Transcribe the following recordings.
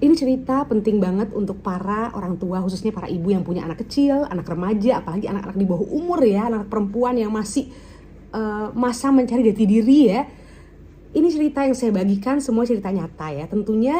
Ini cerita penting banget untuk para orang tua, khususnya para ibu yang punya anak kecil, anak remaja, apalagi anak-anak di bawah umur ya, anak perempuan yang masih masa mencari jati diri ya. Ini cerita yang saya bagikan semua cerita nyata ya. Tentunya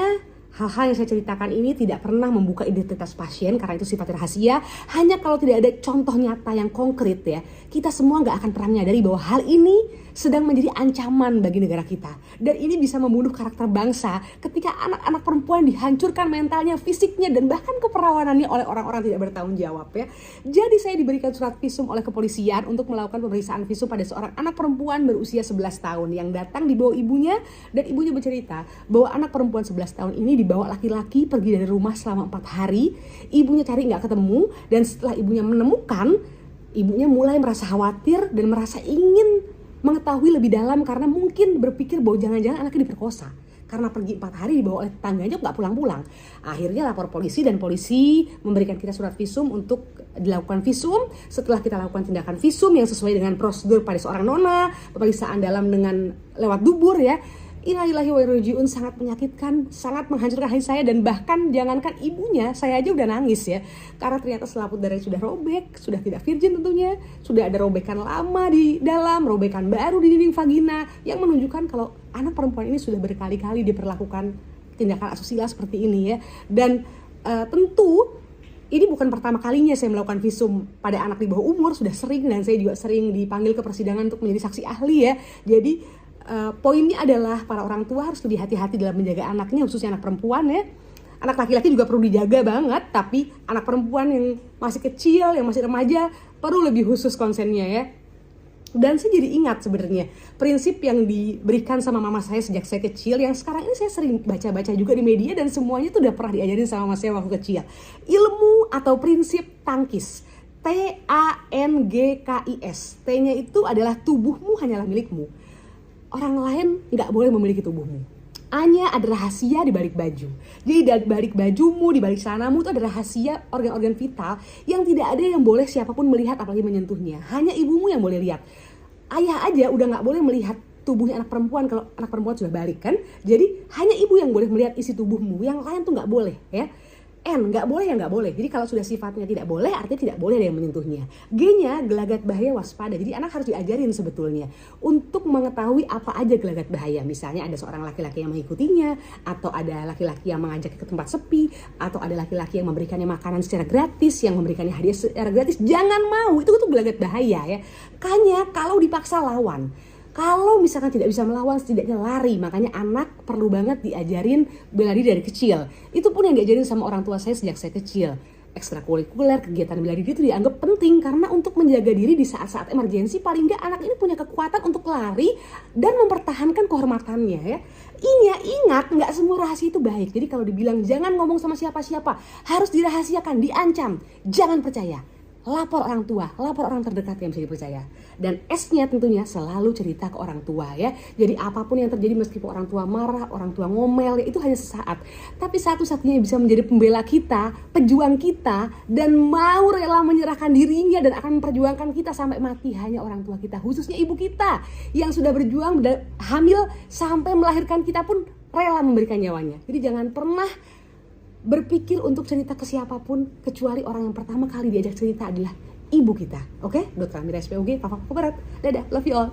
hal-hal yang saya ceritakan ini tidak pernah membuka identitas pasien karena itu sifat rahasia. Hanya kalau tidak ada contoh nyata yang konkret ya, kita semua nggak akan pernah menyadari bahwa hal ini sedang menjadi ancaman bagi negara kita. Dan ini bisa membunuh karakter bangsa ketika anak-anak perempuan dihancurkan mentalnya, fisiknya, dan bahkan keperawanannya oleh orang-orang tidak bertanggung jawab ya. Jadi saya diberikan surat visum oleh kepolisian untuk melakukan pemeriksaan visum pada seorang anak perempuan berusia 11 tahun yang datang dibawa ibunya, dan ibunya bercerita bahwa anak perempuan 11 tahun ini dibawa laki-laki pergi dari rumah selama 4 hari. Ibunya cari nggak ketemu, dan setelah ibunya menemukan, ibunya mulai merasa khawatir dan merasa ingin mengetahui lebih dalam karena mungkin berpikir bahwa jangan-jangan anaknya diperkosa. Karena pergi 4 hari dibawa oleh tetangganya nggak pulang-pulang. Akhirnya lapor polisi dan polisi memberikan kita surat visum untuk dilakukan visum. Setelah kita lakukan tindakan visum yang sesuai dengan prosedur pada seorang nona, pemeriksaan dalam dengan lewat dubur ya. Innalillahi wa inna ilaihi raji'un, sangat menyakitkan, sangat menghancurkan hati saya, dan bahkan jangankan ibunya, saya aja udah nangis ya. Karena ternyata selaput darahnya sudah robek, sudah tidak virgin tentunya, sudah ada robekan lama di dalam, robekan baru di dinding vagina yang menunjukkan kalau anak perempuan ini sudah berkali-kali diperlakukan tindakan asusila seperti ini ya. Dan tentu ini bukan pertama kalinya saya melakukan visum pada anak di bawah umur, sudah sering, dan saya juga sering dipanggil ke persidangan untuk menjadi saksi ahli ya. Jadi poinnya adalah para orang tua harus lebih hati-hati dalam menjaga anaknya, khususnya anak perempuan ya. Anak laki-laki juga perlu dijaga banget, tapi anak perempuan yang masih kecil, yang masih remaja perlu lebih khusus konsennya ya. Dan saya jadi ingat sebenarnya prinsip yang diberikan sama mama saya sejak saya kecil, yang sekarang ini saya sering baca-baca juga di media, dan semuanya tuh udah pernah diajarin sama mama saya waktu kecil. Ilmu atau prinsip tangkis, TANGKIS. T-nya itu adalah tubuhmu hanyalah milikmu. Orang lain nggak boleh memiliki tubuhmu. A-nya ada rahasia di balik baju. Jadi di balik bajumu, di balik celanamu itu ada rahasia organ-organ vital yang tidak ada yang boleh siapapun melihat apalagi menyentuhnya. Hanya ibumu yang boleh lihat. Ayah aja udah nggak boleh melihat tubuhnya anak perempuan kalau anak perempuan sudah balik kan. Jadi hanya ibu yang boleh melihat isi tubuhmu. Yang lain tuh nggak boleh ya. N, nggak boleh ya nggak boleh. Jadi kalau sudah sifatnya tidak boleh, artinya tidak boleh ada yang menyentuhnya. G-nya gelagat bahaya, waspada. Jadi anak harus diajarin sebetulnya untuk mengetahui apa aja gelagat bahaya. Misalnya ada seorang laki-laki yang mengikutinya, atau ada laki-laki yang mengajak ke tempat sepi, atau ada laki-laki yang memberikannya makanan secara gratis, yang memberikannya hadiah secara gratis. Jangan mau, itu tuh gelagat bahaya ya. Makanya kalau dipaksa lawan. Kalau misalkan tidak bisa melawan, setidaknya lari. Makanya anak perlu banget diajarin bela diri dari kecil. Itu pun yang diajarin sama orang tua saya sejak saya kecil. Ekstrakurikuler, kegiatan bela diri itu dianggap penting karena untuk menjaga diri di saat-saat emergensi, paling nggak anak ini punya kekuatan untuk lari dan mempertahankan kehormatannya ya. Ingat, nggak semua rahasia itu baik. Jadi kalau dibilang jangan ngomong sama siapa-siapa, harus dirahasiakan, diancam, jangan percaya. Lapor orang tua, lapor orang terdekat yang bisa dipercaya. Dan S-nya tentunya selalu cerita ke orang tua ya. Jadi apapun yang terjadi meskipun orang tua marah, orang tua ngomel ya, itu hanya sesaat. Tapi satu-satunya yang bisa menjadi pembela kita, pejuang kita, dan mau rela menyerahkan dirinya dan akan memperjuangkan kita sampai mati hanya orang tua kita. Khususnya ibu kita yang sudah berjuang, hamil sampai melahirkan kita pun rela memberikan nyawanya. Jadi jangan pernah berpikir untuk cerita ke siapapun kecuali orang yang pertama kali diajak cerita adalah ibu kita. Oke? Dr. Amira SPOG, Papa Barat. Dadah, love you all.